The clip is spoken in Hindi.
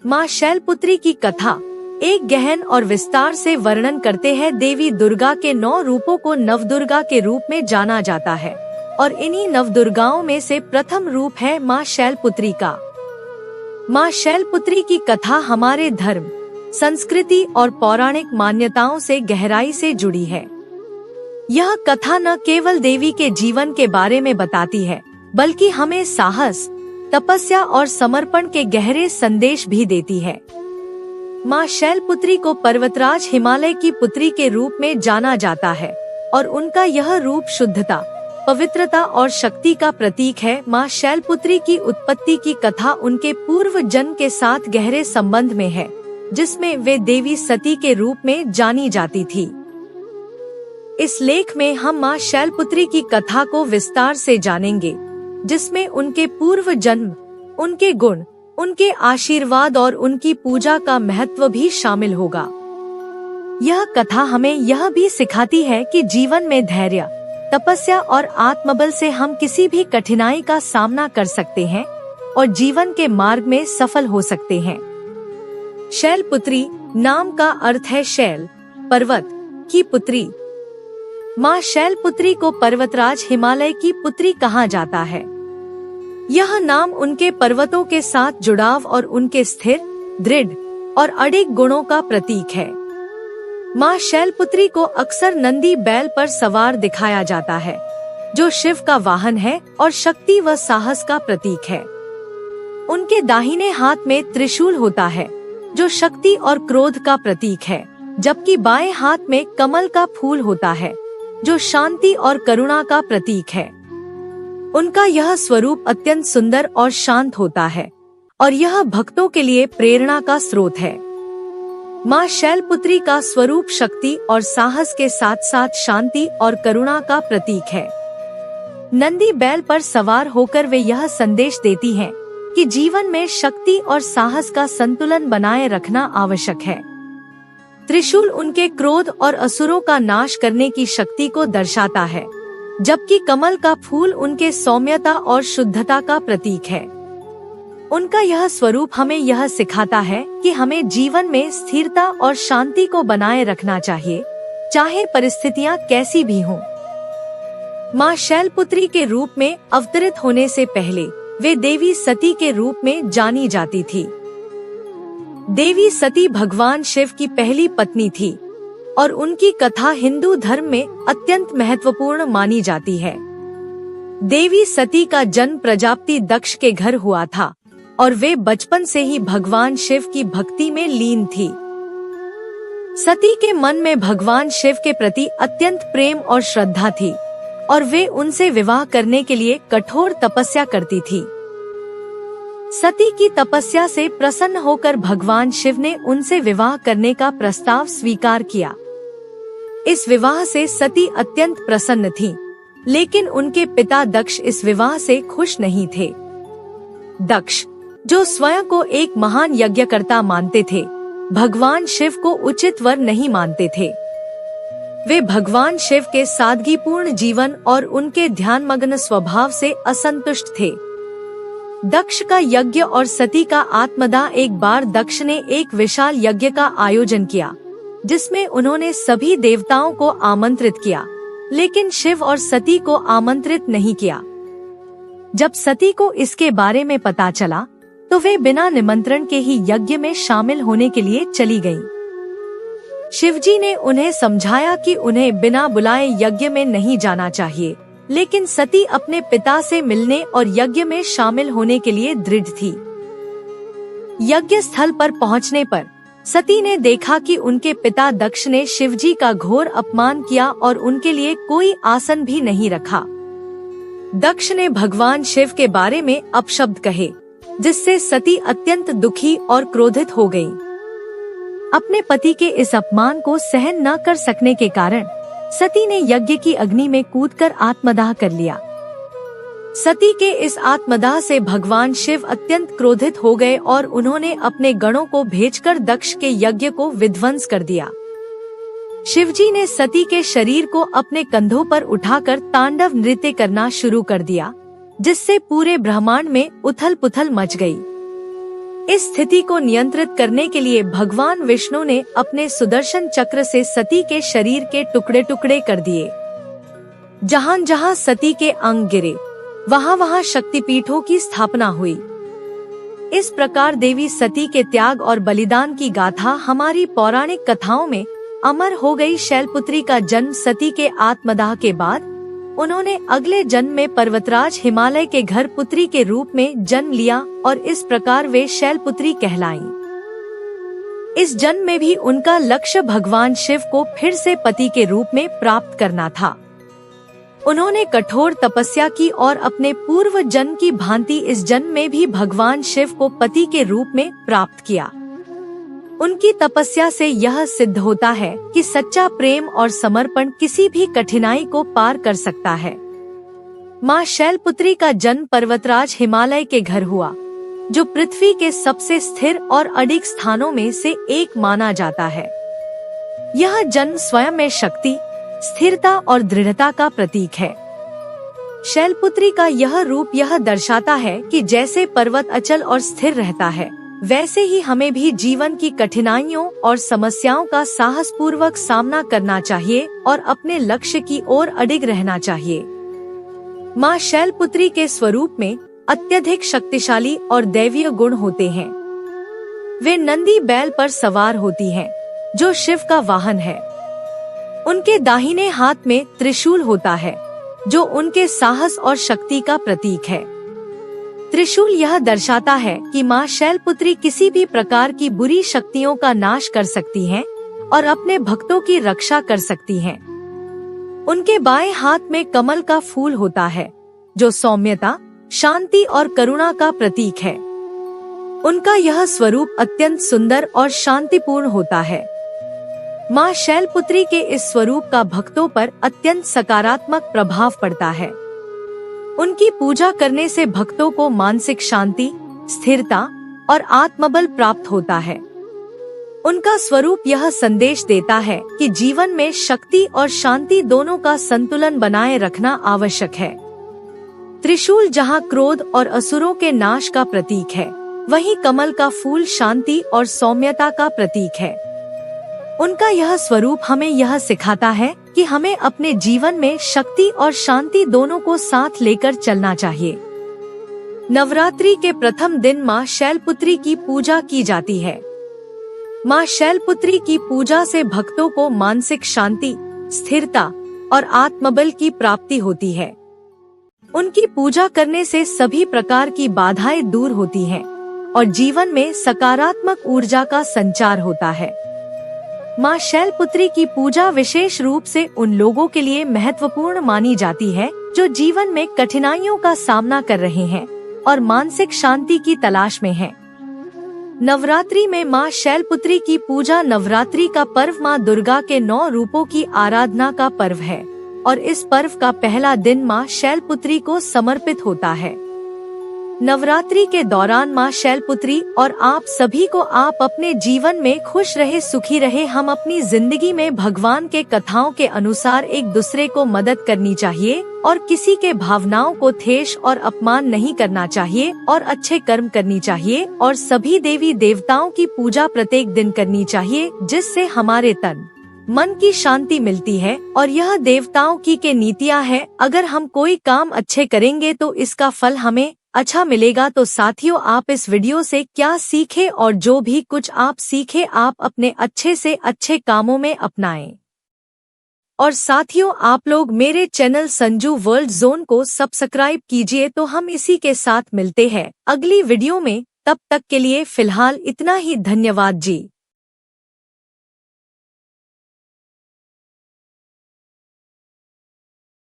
माँ शैलपुत्री की कथा एक गहन और विस्तार से वर्णन करते हैं। देवी दुर्गा के 9 रूपों को नवदुर्गा के रूप में जाना जाता है और इन्हीं नवदुर्गाओं में से प्रथम रूप है माँ शैलपुत्री का। माँ शैलपुत्री की कथा हमारे धर्म, संस्कृति और पौराणिक मान्यताओं से गहराई से जुड़ी है। यह कथा न केवल देवी के जीवन के बारे में बताती है, बल्कि हमें साहस, तपस्या और समर्पण के गहरे संदेश भी देती है। माँ शैलपुत्री को पर्वतराज हिमालय की पुत्री के रूप में जाना जाता है और उनका यह रूप शुद्धता, पवित्रता और शक्ति का प्रतीक है। माँ शैलपुत्री की उत्पत्ति की कथा उनके पूर्व जन्म के साथ गहरे संबंध में है, जिसमें वे देवी सती के रूप में जानी जाती थी। इस लेख में हम माँ शैलपुत्री की कथा को विस्तार से जानेंगे, जिसमें उनके पूर्व जन्म, उनके गुण, उनके आशीर्वाद और उनकी पूजा का महत्व भी शामिल होगा। यह कथा हमें यह भी सिखाती है कि जीवन में धैर्य, तपस्या और आत्मबल से हम किसी भी कठिनाई का सामना कर सकते हैं और जीवन के मार्ग में सफल हो सकते हैं। शैलपुत्री नाम का अर्थ है शैल, पर्वत की पुत्री। माँ शैलपुत्री को पर्वतराज हिमालय की पुत्री कहा जाता है। यह नाम उनके पर्वतों के साथ जुड़ाव और उनके स्थिर, दृढ़ और अडिग गुणों का प्रतीक है। माँ शैलपुत्री को अक्सर नंदी बैल पर सवार दिखाया जाता है, जो शिव का वाहन है और शक्ति व साहस का प्रतीक है। उनके दाहिने हाथ में त्रिशूल होता है, जो शक्ति और क्रोध का प्रतीक है, जबकि बाएं हाथ में कमल का फूल होता है, जो शांति और करुणा का प्रतीक है। उनका यह स्वरूप अत्यंत सुंदर और शांत होता है और यह भक्तों के लिए प्रेरणा का स्रोत है। माँ शैलपुत्री का स्वरूप शक्ति और साहस के साथ साथ शांति और करुणा का प्रतीक है। नंदी बैल पर सवार होकर वे यह संदेश देती हैं कि जीवन में शक्ति और साहस का संतुलन बनाए रखना आवश्यक है। त्रिशूल उनके क्रोध और असुरों का नाश करने की शक्ति को दर्शाता है, जबकि कमल का फूल उनके सौम्यता और शुद्धता का प्रतीक है। उनका यह स्वरूप हमें यह सिखाता है कि हमें जीवन में स्थिरता और शांति को बनाए रखना चाहिए, चाहे परिस्थितियां कैसी भी हों। माँ शैलपुत्री के रूप में अवतरित होने से पहले वे देवी सती के रूप में जानी जाती थी। देवी सती भगवान शिव की पहली पत्नी थी और उनकी कथा हिंदू धर्म में अत्यंत महत्वपूर्ण मानी जाती है। देवी सती का जन्म प्रजापति दक्ष के घर हुआ था और वे बचपन से ही भगवान शिव की भक्ति में लीन थी। सती के मन में भगवान शिव के प्रति अत्यंत प्रेम और श्रद्धा थी और वे उनसे विवाह करने के लिए कठोर तपस्या करती थी। सती की तपस्या से प्रसन्न होकर भगवान शिव ने उनसे विवाह करने का प्रस्ताव स्वीकार किया। इस विवाह से सती अत्यंत प्रसन्न थीं, लेकिन उनके पिता दक्ष इस विवाह से खुश नहीं थे। दक्ष, जो स्वयं को एक महान यज्ञकर्ता मानते थे, भगवान शिव को उचित वर नहीं मानते थे। वे भगवान शिव के सादगीपूर्ण जीवन और उनके ध्यानमग्न स्वभाव से असंतुष्ट थे। दक्ष का यज्ञ और सती का आत्मदाह। एक बार दक्ष ने एक विशाल यज्ञ का आयोजन किया, जिसमें उन्होंने सभी देवताओं को आमंत्रित किया, लेकिन शिव और सती को आमंत्रित नहीं किया। जब सती को इसके बारे में पता चला, तो वे बिना निमंत्रण के ही यज्ञ में शामिल होने के लिए चली गईं। शिवजी ने उन्हें समझाया कि उन्हें बिना बुलाए यज्ञ में नहीं जाना चाहिए, लेकिन सती अपने पिता से मिलने और यज्ञ में शामिल होने के लिए दृढ़ थी। यज्ञ स्थल पर पहुंचने पर सती ने देखा कि उनके पिता दक्ष ने शिवजी का घोर अपमान किया और उनके लिए कोई आसन भी नहीं रखा। दक्ष ने भगवान शिव के बारे में अपशब्द कहे, जिससे सती अत्यंत दुखी और क्रोधित हो गई। अपने पति के इस अपमान को सहन न कर सकने के कारण सती ने यज्ञ की अग्नि में कूदकर आत्मदाह कर लिया। सती के इस आत्मदाह से भगवान शिव अत्यंत क्रोधित हो गए और उन्होंने अपने गणों को भेजकर दक्ष के यज्ञ को विध्वंस कर दिया। शिवजी ने सती के शरीर को अपने कंधों पर उठाकर तांडव नृत्य करना शुरू कर दिया, जिससे पूरे ब्रह्मांड में उथल पुथल मच गई। इस स्थिति को नियंत्रित करने के लिए भगवान विष्णु ने अपने सुदर्शन चक्र से सती के शरीर के टुकड़े टुकड़े कर दिए। जहां जहां सती के अंग गिरे वहां वहां शक्तिपीठों की स्थापना हुई। इस प्रकार देवी सती के त्याग और बलिदान की गाथा हमारी पौराणिक कथाओं में अमर हो गई। शैलपुत्री का जन्म सती के आत्मदाह के बाद उन्होंने अगले जन्म में पर्वतराज हिमालय के घर पुत्री के रूप में जन्म लिया और इस प्रकार वे शैलपुत्री कहलाईं। इस जन्म में भी उनका लक्ष्य भगवान शिव को फिर से पति के रूप में प्राप्त करना था। उन्होंने कठोर तपस्या की और अपने पूर्व जन्म की भांति इस जन्म में भी भगवान शिव को पति के रूप में प्राप्त किया। उनकी तपस्या से यह सिद्ध होता है कि सच्चा प्रेम और समर्पण किसी भी कठिनाई को पार कर सकता है। माँ शैलपुत्री का जन्म पर्वतराज हिमालय के घर हुआ, जो पृथ्वी के सबसे स्थिर और अडिग स्थानों में से एक माना जाता है। यह जन्म स्वयं में शक्ति, स्थिरता और दृढ़ता का प्रतीक है। शैलपुत्री का यह रूप यह दर्शाता है कि जैसे पर्वत अचल और स्थिर रहता है, वैसे ही हमें भी जीवन की कठिनाइयों और समस्याओं का साहसपूर्वक सामना करना चाहिए और अपने लक्ष्य की ओर अडिग रहना चाहिए। माँ शैलपुत्री के स्वरूप में अत्यधिक शक्तिशाली और दैवीय गुण होते हैं। वे नंदी बैल पर सवार होती हैं, जो शिव का वाहन है। उनके दाहिने हाथ में त्रिशूल होता है, जो उनके साहस और शक्ति का प्रतीक है। त्रिशूल यह दर्शाता है कि माँ शैलपुत्री किसी भी प्रकार की बुरी शक्तियों का नाश कर सकती हैं और अपने भक्तों की रक्षा कर सकती हैं। उनके बाएं हाथ में कमल का फूल होता है, जो सौम्यता, शांति और करुणा का प्रतीक है। उनका यह स्वरूप अत्यंत सुंदर और शांतिपूर्ण होता है। माँ शैलपुत्री के इस स्वरूप का भक्तों पर अत्यंत सकारात्मक प्रभाव पड़ता है। उनकी पूजा करने से भक्तों को मानसिक शांति, स्थिरता और आत्मबल प्राप्त होता है। उनका स्वरूप यह संदेश देता है कि जीवन में शक्ति और शांति दोनों का संतुलन बनाए रखना आवश्यक है। त्रिशूल जहाँ क्रोध और असुरों के नाश का प्रतीक है, वहीं कमल का फूल शांति और सौम्यता का प्रतीक है। उनका यह स्वरूप हमें यह सिखाता है कि हमें अपने जीवन में शक्ति और शांति दोनों को साथ लेकर चलना चाहिए। नवरात्रि के प्रथम दिन माँ शैलपुत्री की पूजा की जाती है। माँ शैलपुत्री की पूजा से भक्तों को मानसिक शांति, स्थिरता और आत्मबल की प्राप्ति होती है। उनकी पूजा करने से सभी प्रकार की बाधाएं दूर होती हैं और जीवन में सकारात्मक ऊर्जा का संचार होता है। माँ शैलपुत्री की पूजा विशेष रूप से उन लोगों के लिए महत्वपूर्ण मानी जाती है जो जीवन में कठिनाइयों का सामना कर रहे हैं और मानसिक शांति की तलाश में हैं। नवरात्रि में माँ शैलपुत्री की पूजा नवरात्रि का पर्व माँ दुर्गा के 9 रूपों की आराधना का पर्व है और इस पर्व का पहला दिन माँ शैलपुत्री को समर्पित होता है। नवरात्रि के दौरान माँ शैलपुत्री और आप सभी को आप अपने जीवन में खुश रहे, सुखी रहे। हम अपनी जिंदगी में भगवान के कथाओं के अनुसार एक दूसरे को मदद करनी चाहिए और किसी के भावनाओं को ठेस और अपमान नहीं करना चाहिए और अच्छे कर्म करनी चाहिए और सभी देवी देवताओं की पूजा प्रत्येक दिन करनी चाहिए, जिससे हमारे तन मन की शांति मिलती है और यह देवताओं की के नीतियाँ है। अगर हम कोई काम अच्छे करेंगे तो इसका फल हमें अच्छा मिलेगा। तो साथियों, आप इस वीडियो से क्या सीखे और जो भी कुछ आप सीखे आप अपने अच्छे से अच्छे कामों में अपनाएं। और साथियों, आप लोग मेरे चैनल संजू वर्ल्ड जोन को सब्सक्राइब कीजिए। तो हम इसी के साथ मिलते हैं अगली वीडियो में। तब तक के लिए फिलहाल इतना ही। धन्यवाद जी।